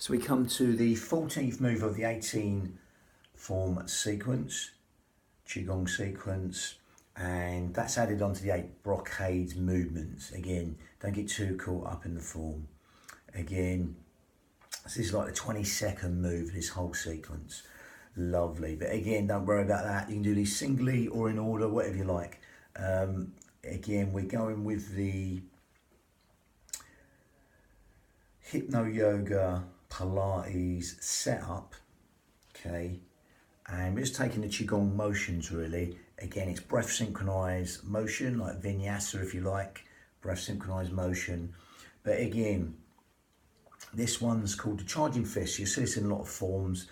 So we come to the 14th move of the 18 form sequence, Qigong sequence, and that's added onto the 8 brocades movements. Again, don't get too caught up in the form. Again, this is like the 22nd move, this whole sequence. Lovely, but again, don't worry about that. You can do these singly or in order, whatever you like. Again, we're going with the hypno yoga Pilates setup, okay, and we're just taking the Qigong motions really. Again, it's breath synchronized motion, like vinyasa if you like, breath synchronized motion. But again, this one's called the charging fist. You see this in a lot of forms.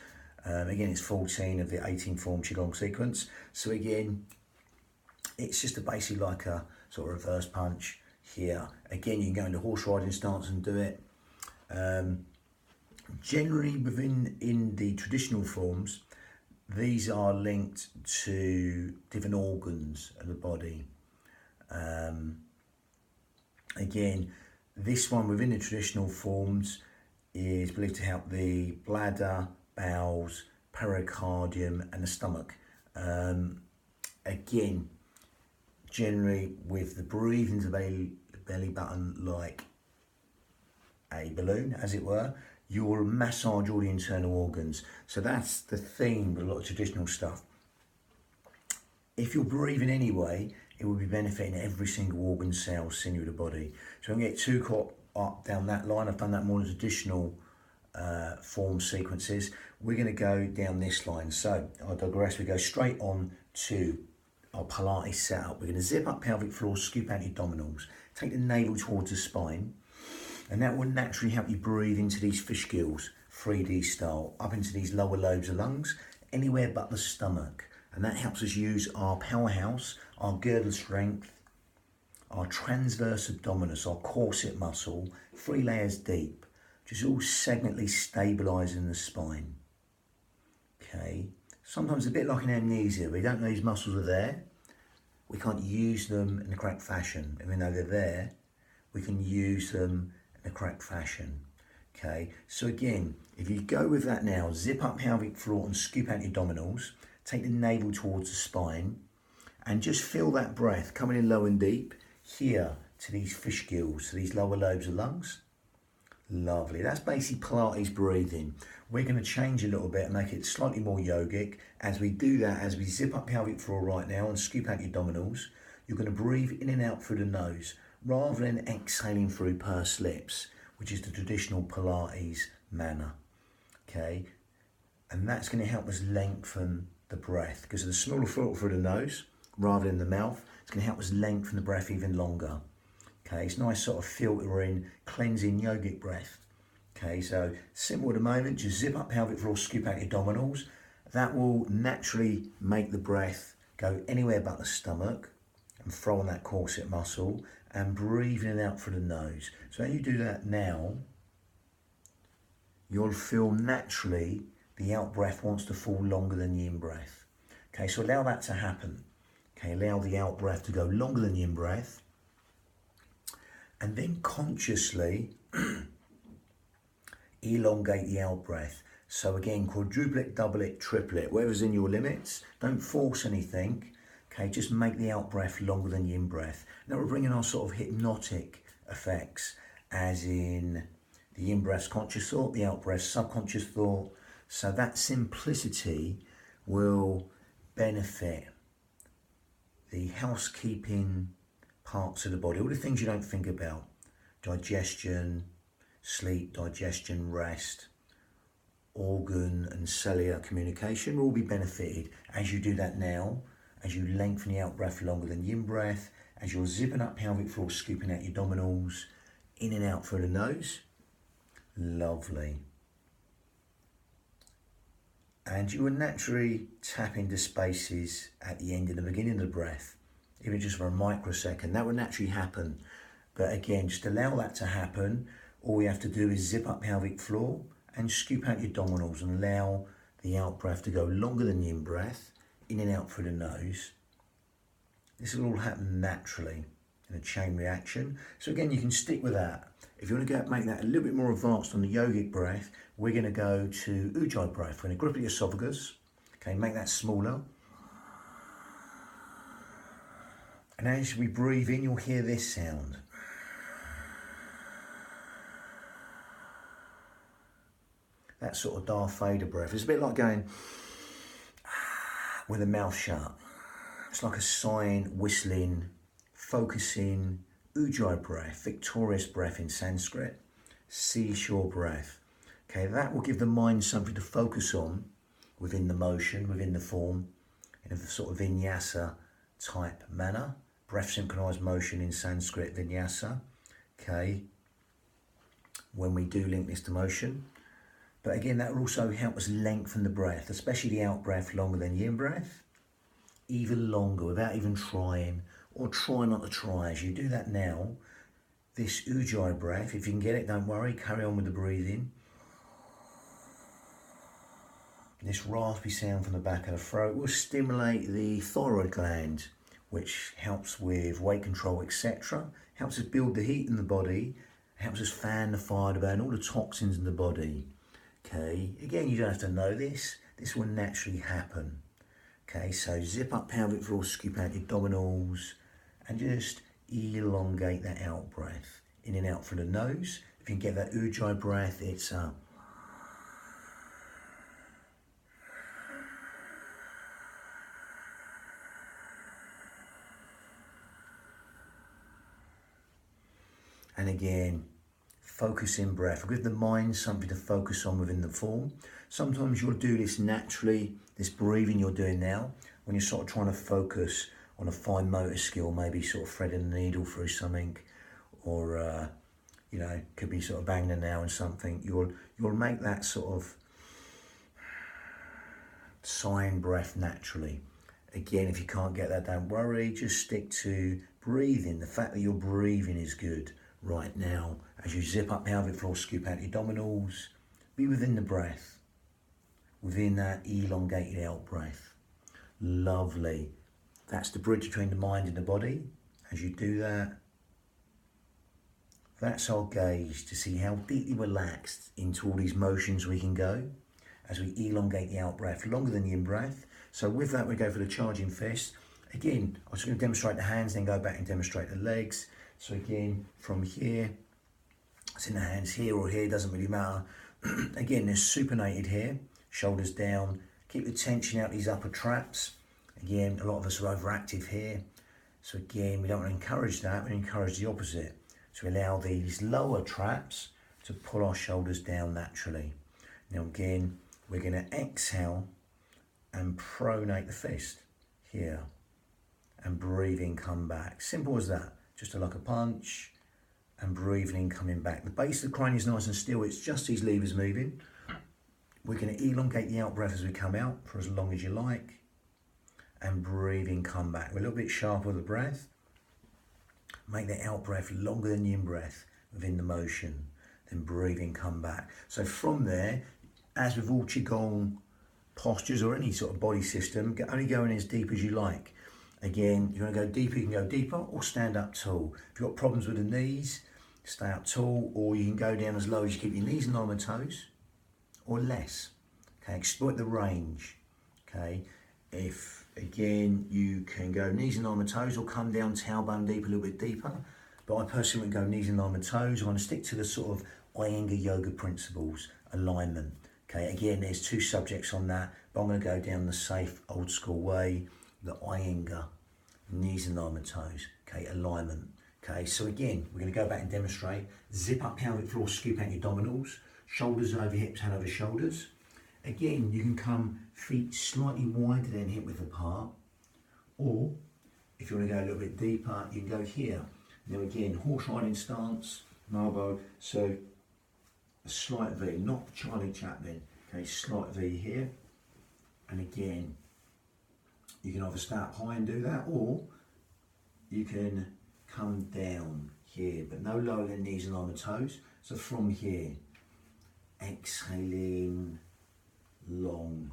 Again, it's 14 of the 18 form Qigong sequence. So again, it's just basically like a sort of reverse punch here. Again, you can go into horse riding stance and do it. Generally in the traditional forms, these are linked to different organs of the body. Again, this one within the traditional forms is believed to help the bladder, bowels, pericardium and the stomach. Again, generally with the breathing to the belly button like a balloon, as it were, you will massage all the internal organs. So that's the theme with a lot of traditional stuff. If you're breathing anyway, it will be benefiting every single organ, cell, sinew of the body. So don't get too caught up down that line. I've done that more in traditional form sequences. We're going to go down this line. So I digress. We go straight on to our Pilates setup. We're going to zip up pelvic floor, scoop out your abdominals, take the navel towards the spine, and that will naturally help you breathe into these fish gills, 3D style, up into these lower lobes of lungs, anywhere but the stomach. And that helps us use our powerhouse, our girdle strength, our transverse abdominis, our corset muscle, 3 layers deep, just all segmentally stabilising the spine. Okay, sometimes a bit like an amnesia, we don't know these muscles are there, we can't use them in the correct fashion. Even though they're there, we can use them in the correct fashion. Okay, so again, if you go with that now, zip up pelvic floor and scoop out your abdominals, take the navel towards the spine, and just feel that breath coming in low and deep here to these fish gills, to these lower lobes of lungs. Lovely. That's basically Pilates breathing. We're going to change a little bit and make it slightly more yogic. As we do that, as we zip up pelvic floor right now and scoop out your abdominals, you're going to breathe in and out through the nose rather than exhaling through pursed lips, which is the traditional Pilates manner. Okay, and that's going to help us lengthen the breath because of the smaller filter through the nose rather than the mouth. It's going to help us lengthen the breath even longer. Okay, it's nice sort of filtering, cleansing yogic breath. Okay, so simple at the moment, just zip up pelvic floor, scoop out your abdominals. That will naturally make the breath go anywhere but the stomach and throw on that corset muscle and breathe in and out through the nose. So when you do that now, you'll feel naturally the out breath wants to fall longer than the in breath. Okay, so allow that to happen. Okay, allow the out breath to go longer than the in breath. And then consciously elongate the out breath. So again, quadruple it, double it, triple it, whatever's in your limits. Don't force anything. Okay, just make the out breath longer than the in breath. Now we're bringing our sort of hypnotic effects, as in the in breath's conscious thought, the out breath's subconscious thought. So that simplicity will benefit the housekeeping parts of the body, all the things you don't think about, digestion, sleep, digestion, rest, organ and cellular communication will all be benefited as you do that now, as you lengthen the out breath longer than the in breath, as you're zipping up pelvic floor, scooping out your abdominals, in and out through the nose. Lovely. And you will naturally tap into spaces at the end and the beginning of the breath, even just for a microsecond. That will naturally happen. But again, just allow that to happen. All we have to do is zip up pelvic floor and scoop out your abdominals and allow the out breath to go longer than the in breath, in and out through the nose. This will all happen naturally in a chain reaction. So again, you can stick with that. If you want to make that a little bit more advanced on the yogic breath, we're going to go to Ujjayi breath. We're going to grip the esophagus, okay, make that smaller. And as we breathe in, you'll hear this sound. That sort of Darth Vader breath. It's a bit like going with the mouth shut. It's like a sighing, whistling, focusing, Ujjayi breath, victorious breath in Sanskrit, seashore breath. Okay, that will give the mind something to focus on within the motion, within the form, in a sort of vinyasa type manner. Breath synchronized motion in Sanskrit, vinyasa. Okay, when we do link this to motion. But again, that will also help us lengthen the breath, especially the out breath longer than the in breath. Even longer without even trying, or try not to try. As you do that now, this Ujjayi breath, if you can get it, don't worry, carry on with the breathing. This raspy sound from the back of the throat will stimulate the thyroid gland, which helps with weight control, etc. Helps us build the heat in the body, helps us fan the fire to burn all the toxins in the body. Okay, again, you don't have to know this. This will naturally happen. Okay, so zip up pelvic floor, scoop out your abdominals, and just elongate that out breath. In and out through the nose. If you can get that Ujjayi breath, it's up. And again, focus in breath. Give the mind something to focus on within the form. Sometimes you'll do this naturally, this breathing you're doing now, when you're sort of trying to focus on a fine motor skill, maybe sort of threading a needle through something, or you know, could be sort of banging a nail on something. You'll make that sort of sighing breath naturally. Again, if you can't get that, don't worry. Just stick to breathing. The fact that you're breathing is good right now. As you zip up pelvic floor, scoop out your abdominals, be within the breath, within that elongated out breath. Lovely. That's the bridge between the mind and the body. As you do that, that's our gauge to see how deeply relaxed into all these motions we can go as we elongate the out breath longer than the in breath. So with that, we go for the charging fist. Again, I'm just going to demonstrate the hands, then go back and demonstrate the legs. So again, from here, it's in the hands here or here, doesn't really matter. Again, there's supinated here, shoulders down. Keep the tension out these upper traps. Again, a lot of us are overactive here. So again, we don't want to encourage that, we encourage the opposite. So we allow these lower traps to pull our shoulders down naturally. Now again, we're going to exhale and pronate the fist here. And breathing, come back. Simple as that. Just like a punch and breathing, coming back. The base of the cranium is nice and still. It's just these levers moving. We're going to elongate the out breath as we come out for as long as you like. And breathing, come back. We're a little bit sharper with the breath. Make the out breath longer than the in breath within the motion. Then breathing, come back. So from there, as with all Qigong postures or any sort of body system, only go in as deep as you like. Again, you want to go deeper, you can go deeper or stand up tall. If you've got problems with the knees, stay up tall, or you can go down as low as you keep your knees and arm and toes, or less. Okay, exploit the range. Okay, if again you can go knees and arm and toes, or come down tailbone deep, a little bit deeper. But I personally would go knees and arm and toes. I want to stick to the sort of Iyengar yoga principles, alignment. Okay, again, there's two subjects on that, but I'm going to go down the safe, old school way, the Iyengar, knees and arm and toes. Okay, alignment. Okay, so again, we're going to go back and demonstrate. Zip up pelvic floor, scoop out your abdominals, shoulders over hips, hand over shoulders. Again, you can come feet slightly wider than hip width apart, or if you want to go a little bit deeper, you can go here. Now again, horse riding stance, elbow, so a slight V, not Charlie Chaplin. Okay, slight V here, and again, you can either start high and do that, or you can come down here, but no lower than knees and arm and toes. So from here, exhaling long,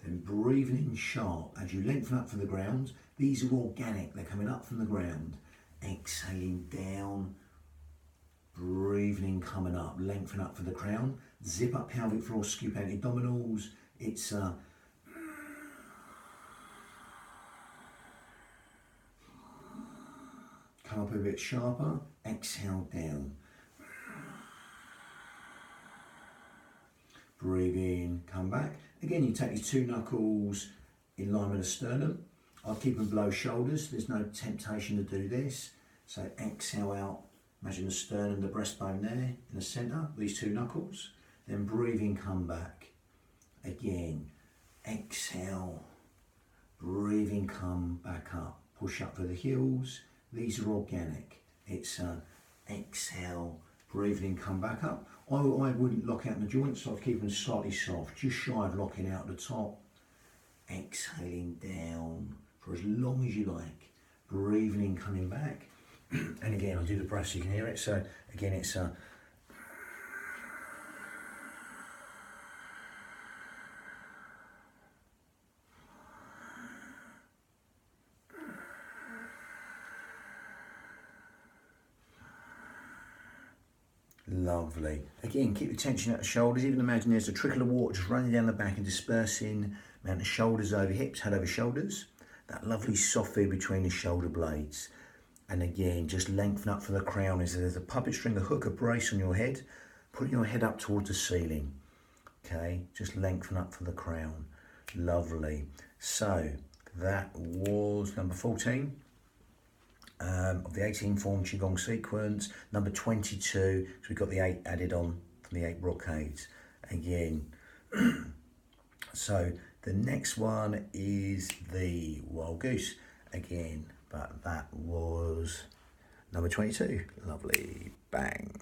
then breathing in sharp as you lengthen up from the ground. These are organic, they're coming up from the ground. Exhaling down, breathing in, coming up, lengthen up for the crown, zip up pelvic floor, scoop out abdominals. It's come up a bit sharper, exhale down. Breathe in, come back. Again, you take these 2 knuckles in line with the sternum. I'll keep them below shoulders. There's no temptation to do this. So exhale out. Imagine the sternum, the breastbone there in the centre, these 2 knuckles. Then breathe in, come back. Again, exhale. Breathe in, come back up. Push up for the heels. These are organic. It's exhale, breathe in, come back up. I wouldn't lock out the joints, so I'd keep them slightly soft, just shy of locking out the top. Exhaling down for as long as you like. Breathing in, coming back. And again, I'll do the breath so you can hear it. So again, it's lovely. Again, keep the tension at the shoulders. Even imagine there's a trickle of water just running down the back and dispersing around the shoulders over hips, head over shoulders. That lovely soft feel between the shoulder blades. And again, just lengthen up for the crown. As there's a puppet string, a hook, a brace on your head, putting your head up towards the ceiling. Okay, just lengthen up for the crown. Lovely. So that was number 14. Of the 18 form Qigong sequence. Number 22, so we've got the 8 added on from the 8 brocades. Again, so the next one is the Wild Goose again, but that was number 22. Lovely, bang.